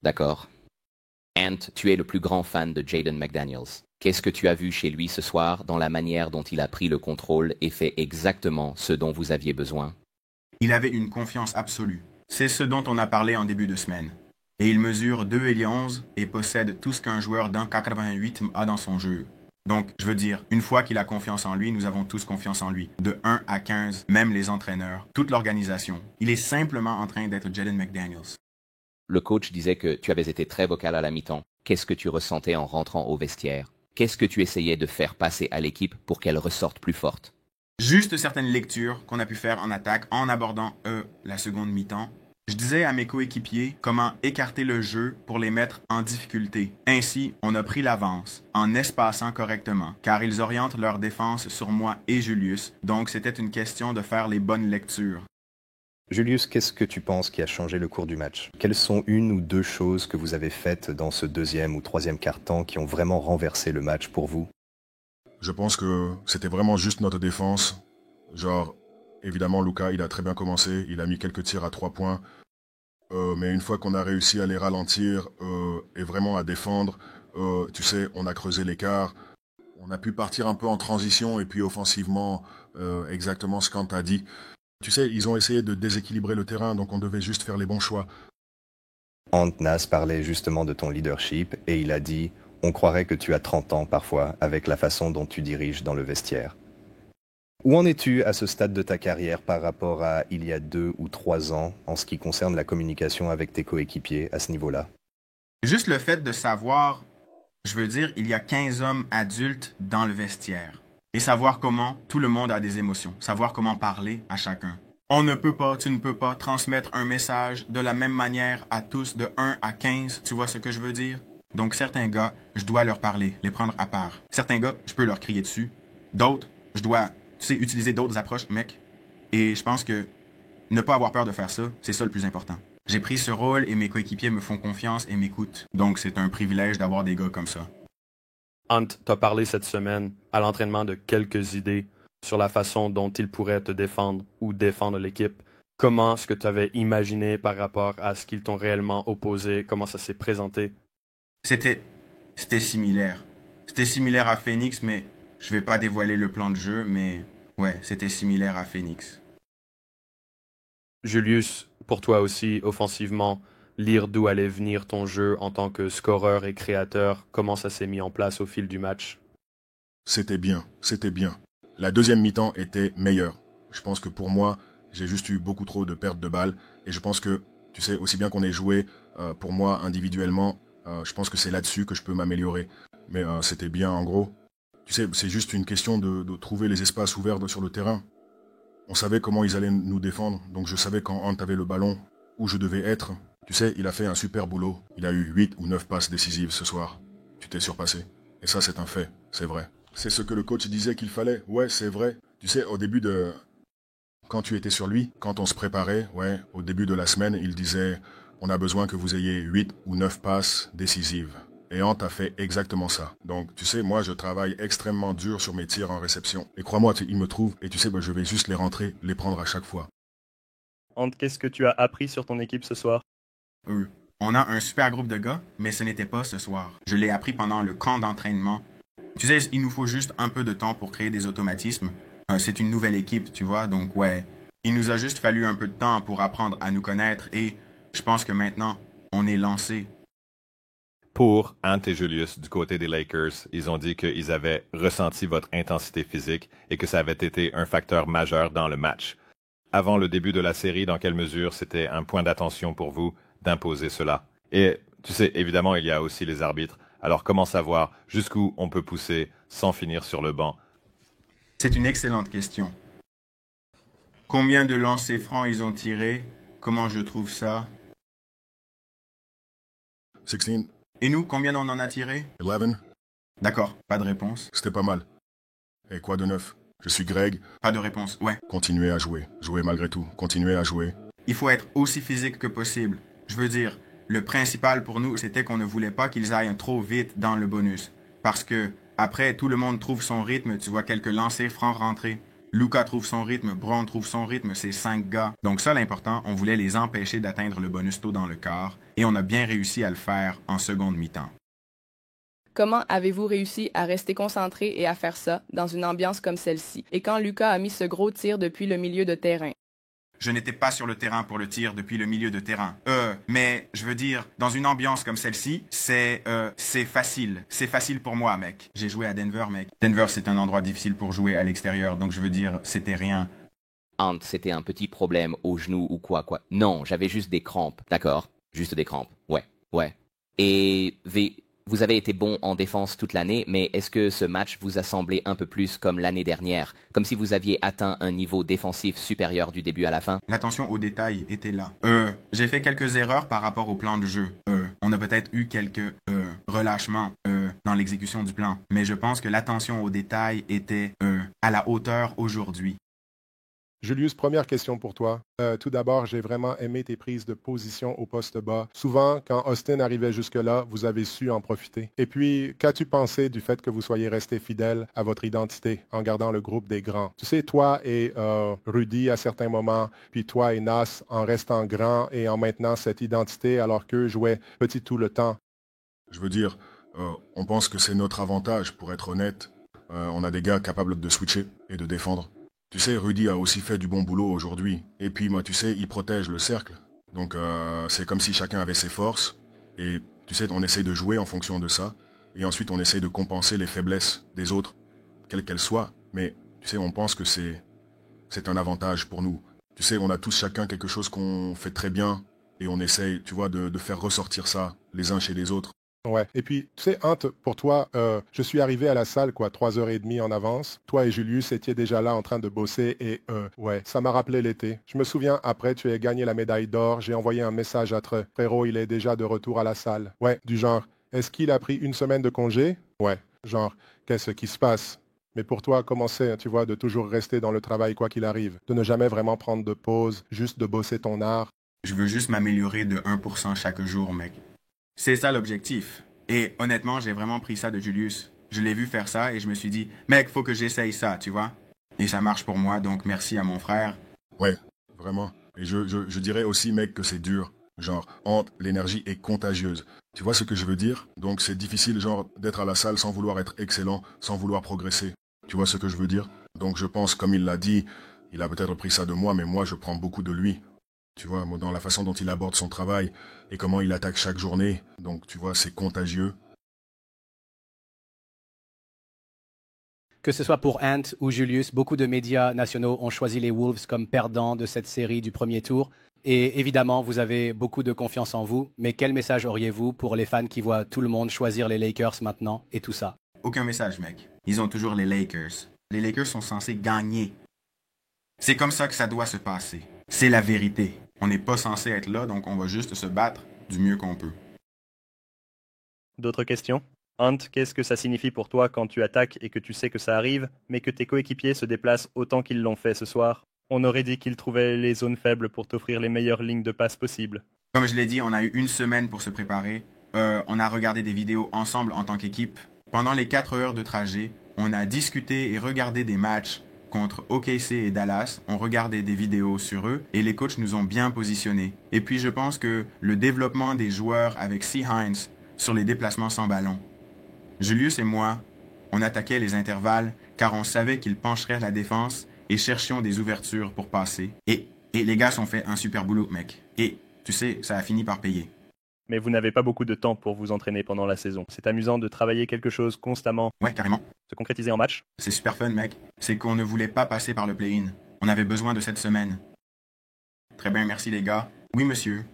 D'accord. Ant, tu es le plus grand fan de Jaden McDaniels. Qu'est-ce que tu as vu chez lui ce soir dans la manière dont il a pris le contrôle et fait exactement ce dont vous aviez besoin? Il avait une confiance absolue. C'est ce dont on a parlé en début de semaine. Et il mesure 2 et 11 et possède tout ce qu'un joueur d'un 88 a dans son jeu. Donc, je veux dire, une fois qu'il a confiance en lui, nous avons tous confiance en lui. De 1 à 15, même les entraîneurs, toute l'organisation. Il est simplement en train d'être Jaden McDaniels. Le coach disait que tu avais été très vocal à la mi-temps. Qu'est-ce que tu ressentais en rentrant au vestiaire? Qu'est-ce que tu essayais de faire passer à l'équipe pour qu'elle ressorte plus forte? Juste certaines lectures qu'on a pu faire en attaque en abordant la seconde mi-temps. Je disais à mes coéquipiers comment écarter le jeu pour les mettre en difficulté. Ainsi, on a pris l'avance en espaçant correctement, car ils orientent leur défense sur moi et Julius, donc c'était une question de faire les bonnes lectures. Julius, qu'est-ce que tu penses qui a changé le cours du match? Quelles sont une ou deux choses que vous avez faites dans ce deuxième ou troisième quart-temps qui ont vraiment renversé le match pour vous? Je pense que c'était vraiment juste notre défense. Genre, évidemment, Luka, il a très bien commencé. Il a mis quelques tirs à 3 points. Mais une fois qu'on a réussi à les ralentir et vraiment à défendre, tu sais, on a creusé l'écart. On a pu partir un peu en transition et puis offensivement, exactement ce qu'Ant a dit. Tu sais, ils ont essayé de déséquilibrer le terrain, donc on devait juste faire les bons choix. Ant Nas parlait justement de ton leadership et il a dit « On croirait que tu as 30 ans parfois avec la façon dont tu diriges dans le vestiaire ». Où en es-tu à ce stade de ta carrière par rapport à il y a 2 ou 3 ans en ce qui concerne la communication avec tes coéquipiers à ce niveau-là? Juste le fait de savoir, je veux dire, il y a 15 hommes adultes dans le vestiaire. Et savoir comment tout le monde a des émotions, savoir comment parler à chacun. On ne peut pas, tu ne peux pas transmettre un message de la même manière à tous de 1 à 15, tu vois ce que je veux dire? Donc certains gars, je dois leur parler, les prendre à part. Certains gars, je peux leur crier dessus. D'autres, je dois, tu sais, utiliser d'autres approches, mec. Et je pense que ne pas avoir peur de faire ça, c'est ça le plus important. J'ai pris ce rôle et mes coéquipiers me font confiance et m'écoutent. Donc c'est un privilège d'avoir des gars comme ça. Ant t'a parlé cette semaine à l'entraînement de quelques idées sur la façon dont il pourrait te défendre ou défendre l'équipe. Comment est-ce que tu avais imaginé par rapport à ce qu'ils t'ont réellement opposé? Comment ça s'est présenté? C'était similaire. C'était similaire à Phoenix, mais je vais pas dévoiler le plan de jeu, mais ouais, c'était similaire à Phoenix. Julius, pour toi aussi, offensivement, lire d'où allait venir ton jeu en tant que scoreur et créateur, comment ça s'est mis en place au fil du match? C'était bien, c'était bien. La deuxième mi-temps était meilleure. Je pense que pour moi, j'ai juste eu beaucoup trop de pertes de balles. Et je pense que, tu sais, aussi bien qu'on ait joué, pour moi, individuellement, je pense que c'est là-dessus que je peux m'améliorer. Mais c'était bien, en gros. Tu sais, c'est juste une question de trouver les espaces ouverts sur le terrain. On savait comment ils allaient nous défendre, donc je savais quand Ant avait le ballon, où je devais être. Tu sais, il a fait un super boulot. Il a eu 8 ou 9 passes décisives ce soir. Tu t'es surpassé. Et ça, c'est un fait, c'est vrai. C'est ce que le coach disait qu'il fallait. Ouais, c'est vrai. Tu sais, au début de... Quand tu étais sur lui, quand on se préparait, ouais, au début de la semaine, il disait « On a besoin que vous ayez 8 ou 9 passes décisives ». Et Ant a fait exactement ça. Donc, tu sais, moi, je travaille extrêmement dur sur mes tirs en réception. Et crois-moi, il me trouve, et tu sais, je vais juste les rentrer, les prendre à chaque fois. Ant, qu'est-ce que tu as appris sur ton équipe ce soir? On a un super groupe de gars, mais ce n'était pas ce soir. Je l'ai appris pendant le camp d'entraînement. Tu sais, il nous faut juste un peu de temps pour créer des automatismes. C'est une nouvelle équipe, tu vois, donc ouais. Il nous a juste fallu un peu de temps pour apprendre à nous connaître et je pense que maintenant, on est lancé. Pour Ant et Julius du côté des Lakers, ils ont dit qu'ils avaient ressenti votre intensité physique et que ça avait été un facteur majeur dans le match. Avant le début de la série, dans quelle mesure c'était un point d'attention pour vous d'imposer cela? Et tu sais, évidemment, il y a aussi les arbitres. Alors comment savoir jusqu'où on peut pousser sans finir sur le banc? C'est une excellente question. Combien de lancers francs ils ont tiré? Comment je trouve ça? 16, Et nous, combien on en a tiré? 11, D'accord, pas de réponse. c'était pas mal. Et quoi de neuf? Je suis Greg. Pas de réponse, ouais. Continuez à jouer. Jouez malgré tout. Continuez à jouer. Il faut être aussi physique que possible. Je veux dire, le principal pour nous, c'était qu'on ne voulait pas qu'ils aillent trop vite dans le bonus. Parce que, après, tout le monde trouve son rythme, tu vois quelques lancers francs rentrer. Luka trouve son rythme, Braun trouve son rythme, c'est 5 gars. Donc ça, l'important, on voulait les empêcher d'atteindre le bonus tôt dans le quart, et on a bien réussi à le faire en seconde mi-temps. Comment avez-vous réussi à rester concentré et à faire ça dans une ambiance comme celle-ci? Et quand Luka a mis ce gros tir depuis le milieu de terrain? Je n'étais pas sur le terrain pour le tir depuis le milieu de terrain. Mais je veux dire, dans une ambiance comme celle-ci, c'est facile. C'est facile pour moi, mec. J'ai joué à Denver, mec. Denver, c'est un endroit difficile pour jouer à l'extérieur, donc je veux dire, c'était rien. Ant, c'était un petit problème au genou ou quoi. Non, j'avais juste des crampes. D'accord, juste des crampes. Ouais. Et vous avez été bon en défense toute l'année, mais est-ce que ce match vous a semblé un peu plus comme l'année dernière, comme si vous aviez atteint un niveau défensif supérieur du début à la fin? L'attention aux détails était là. J'ai fait quelques erreurs par rapport au plan de jeu. On a peut-être eu quelques relâchements dans l'exécution du plan, mais je pense que l'attention aux détails était à la hauteur aujourd'hui. Julius, première question pour toi. Tout d'abord, j'ai vraiment aimé tes prises de position au poste bas. Souvent, quand Austin arrivait jusque-là, vous avez su en profiter. Et puis, qu'as-tu pensé du fait que vous soyez resté fidèle à votre identité en gardant le groupe des grands? Tu sais, toi et Rudy à certains moments, puis toi et Nas en restant grand et en maintenant cette identité alors qu'eux jouaient petit tout le temps. Je veux dire, on pense que c'est notre avantage, pour être honnête. On a des gars capables de switcher et de défendre. Tu sais, Rudy a aussi fait du bon boulot aujourd'hui. Et puis, moi, tu sais, il protège le cercle. Donc, c'est comme si chacun avait ses forces. Et, tu sais, on essaye de jouer en fonction de ça. Et ensuite, on essaye de compenser les faiblesses des autres, quelles qu'elles soient. Mais, tu sais, on pense que c'est un avantage pour nous. Tu sais, on a tous chacun quelque chose qu'on fait très bien. Et on essaye, tu vois, de faire ressortir ça les uns chez les autres. Ouais. Et puis, tu sais, Ant, pour toi, je suis arrivé à la salle, 3h30 en avance. Toi et Julius étiez déjà là en train de bosser et, ouais, ça m'a rappelé l'été. Je me souviens, après, tu as gagné la médaille d'or. J'ai envoyé un message à Trey. Frérot, il est déjà de retour à la salle. Ouais, du genre, est-ce qu'il a pris une semaine de congé? Ouais, genre, qu'est-ce qui se passe? Mais pour toi, comment c'est, tu vois, de toujours rester dans le travail quoi qu'il arrive? De ne jamais vraiment prendre de pause, juste de bosser ton art? Je veux juste m'améliorer de 1% chaque jour, mec. C'est ça l'objectif. Et honnêtement, j'ai vraiment pris ça de Julius. Je l'ai vu faire ça et je me suis dit, mec, faut que j'essaye ça, tu vois. Et ça marche pour moi, donc merci à mon frère. Ouais, vraiment. Et je dirais aussi, mec, que c'est dur. Genre, l'énergie est contagieuse. Tu vois ce que je veux dire? Donc c'est difficile, genre, d'être à la salle sans vouloir être excellent, sans vouloir progresser. Tu vois ce que je veux dire? Donc je pense, comme il l'a dit, il a peut-être pris ça de moi, mais moi je prends beaucoup de lui. Tu vois, dans la façon dont il aborde son travail et comment il attaque chaque journée. Donc, tu vois, c'est contagieux. Que ce soit pour Ant ou Julius, beaucoup de médias nationaux ont choisi les Wolves comme perdants de cette série du premier tour. Et évidemment, vous avez beaucoup de confiance en vous. Mais quel message auriez-vous pour les fans qui voient tout le monde choisir les Lakers maintenant et tout ça? Aucun message, mec. Ils ont toujours les Lakers. Les Lakers sont censés gagner. C'est comme ça que ça doit se passer. C'est la vérité. On n'est pas censé être là, donc on va juste se battre du mieux qu'on peut. D'autres questions? Ant, qu'est-ce que ça signifie pour toi quand tu attaques et que tu sais que ça arrive, mais que tes coéquipiers se déplacent autant qu'ils l'ont fait ce soir? On aurait dit qu'ils trouvaient les zones faibles pour t'offrir les meilleures lignes de passe possibles. Comme je l'ai dit, on a eu une semaine pour se préparer. On a regardé des vidéos ensemble en tant qu'équipe. Pendant les 4 heures de trajet, on a discuté et regardé des matchs contre OKC et Dallas, on regardait des vidéos sur eux et les coachs nous ont bien positionnés. Et puis je pense que le développement des joueurs avec C. Hines sur les déplacements sans ballon. Julius et moi, on attaquait les intervalles car on savait qu'ils pencheraient la défense et cherchions des ouvertures pour passer. Et les gars ont fait un super boulot, mec. Et tu sais, ça a fini par payer. Mais vous n'avez pas beaucoup de temps pour vous entraîner pendant la saison. C'est amusant de travailler quelque chose constamment. Ouais, carrément. Se concrétiser en match. C'est super fun, mec. C'est qu'on ne voulait pas passer par le play-in. On avait besoin de cette semaine. Très bien, merci les gars. Oui, monsieur.